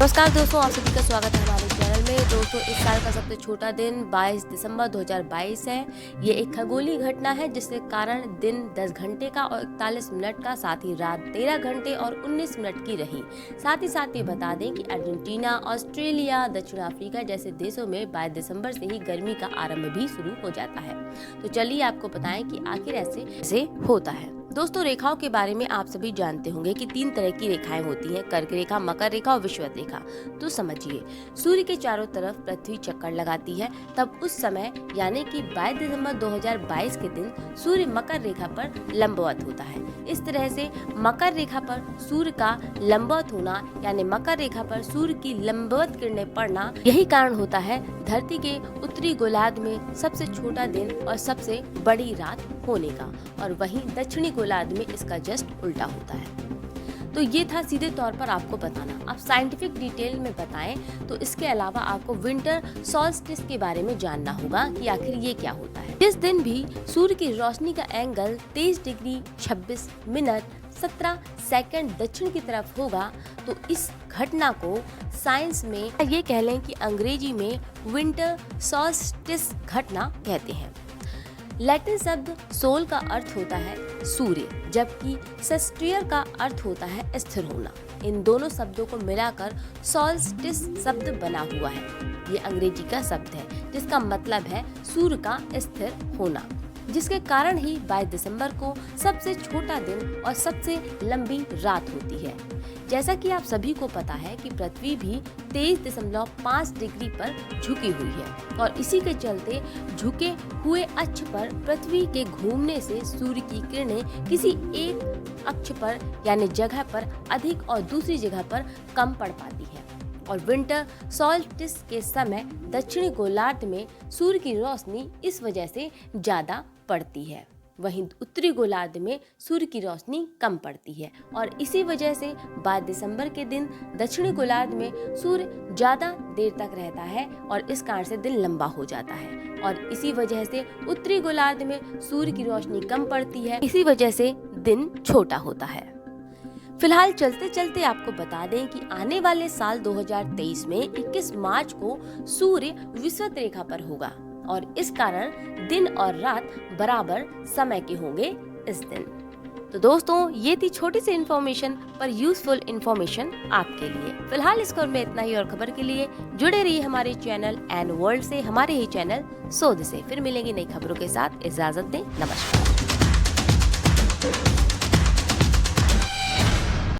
नमस्कार दोस्तों, आप सभी का स्वागत है हमारे चैनल में। दोस्तों, इस साल का सबसे छोटा दिन 22 दिसंबर 2022 है। ये एक खगोलीय घटना है जिसके कारण दिन 10 घंटे का और 41 मिनट का, साथ ही रात 13 घंटे और 19 मिनट की रही। साथ ही ये बता दें कि अर्जेंटीना, ऑस्ट्रेलिया, दक्षिण अफ्रीका जैसे देशों में 22 दिसंबर से ही गर्मी का आरंभ भी शुरू हो जाता है। तो चलिए आपको बताएं कि आखिर ऐसे होता है। दोस्तों, रेखाओं के बारे में आप सभी जानते होंगे कि 3 तरह की रेखाएं होती हैं, कर्क रेखा, मकर रेखा और विषुवत रेखा। तो समझिए, सूर्य के चारों तरफ पृथ्वी चक्कर लगाती है, तब उस समय यानी कि 22 दिसंबर 2022 के दिन सूर्य मकर रेखा पर लंबवत होता है। इस तरह से मकर रेखा पर सूर्य का लंबवत होना यानी मकर रेखा पर सूर्य की लंबवत किरणें पड़ना, यही कारण होता है धरती के उत्तरी गोलार्ध में सबसे छोटा दिन और सबसे बड़ी रात होने का, और वहीं दक्षिणी गोलार्ध में इसका जस्ट उल्टा होता है। तो ये था सीधे तौर पर आपको बताना। अब साइंटिफिक डिटेल में बताएं तो इसके अलावा आपको विंटर सॉल्स्टिस के बारे में जानना होगा कि आखिर ये क्या होता है। जिस दिन भी सूर्य की रोशनी का एंगल 23 डिग्री 26 मिनट 17 सेकंड दक्षिण की तरफ होगा, तो इस घटना को साइंस में ये कह लें कि अंग्रेजी में विंटर सॉल्स्टिस घटना कहते हैं। लैटिन शब्द सोल का अर्थ होता है सूर्य, जबकि सेस्टियर का अर्थ होता है स्थिर होना। इन दोनों शब्दों को मिलाकर सॉल्स्टिस शब्द बना हुआ है। ये अंग्रेजी का शब्द है जिसका मतलब है सूर्य का स्थिर होना, जिसके कारण ही 22 दिसंबर को सबसे छोटा दिन और सबसे लंबी रात होती है। जैसा कि आप सभी को पता है कि पृथ्वी भी 23.5 डिग्री पर झुकी हुई है, और इसी के चलते झुके हुए अक्ष पर पृथ्वी के घूमने से सूर्य की किरणें किसी एक अक्ष पर यानी जगह पर अधिक और दूसरी जगह पर कम पड़ पाती है। और विंटर सॉल्स्टिस के समय दक्षिणी गोलार्ध में सूर्य की रोशनी इस वजह से ज्यादा पड़ती है, वहीं उत्तरी गोलार्ध में सूर्य की रोशनी कम पड़ती है, और इसी वजह से 22 दिसंबर के दिन दक्षिणी गोलार्ध में सूर्य ज्यादा देर तक रहता है और इस कारण से दिन लंबा हो जाता है, और इसी वजह से उत्तरी गोलार्ध में सूर्य की रोशनी कम पड़ती है, इसी वजह से दिन छोटा होता है। फिलहाल चलते चलते आपको बता दें कि आने वाले साल 2023 में 21 मार्च को सूर्य विषुवत रेखा पर होगा, और इस कारण दिन और रात बराबर समय के होंगे इस दिन। तो दोस्तों, ये थी छोटी सी इन्फॉर्मेशन पर यूजफुल इन्फॉर्मेशन आपके लिए। फिलहाल इस खबर में इतना ही, और खबर के लिए जुड़े रहिए हमारे चैनल एंड वर्ल्ड से, हमारे ही चैनल शोध से। फिर मिलेंगे नई खबरों के साथ। इजाजत दें, नमस्कार।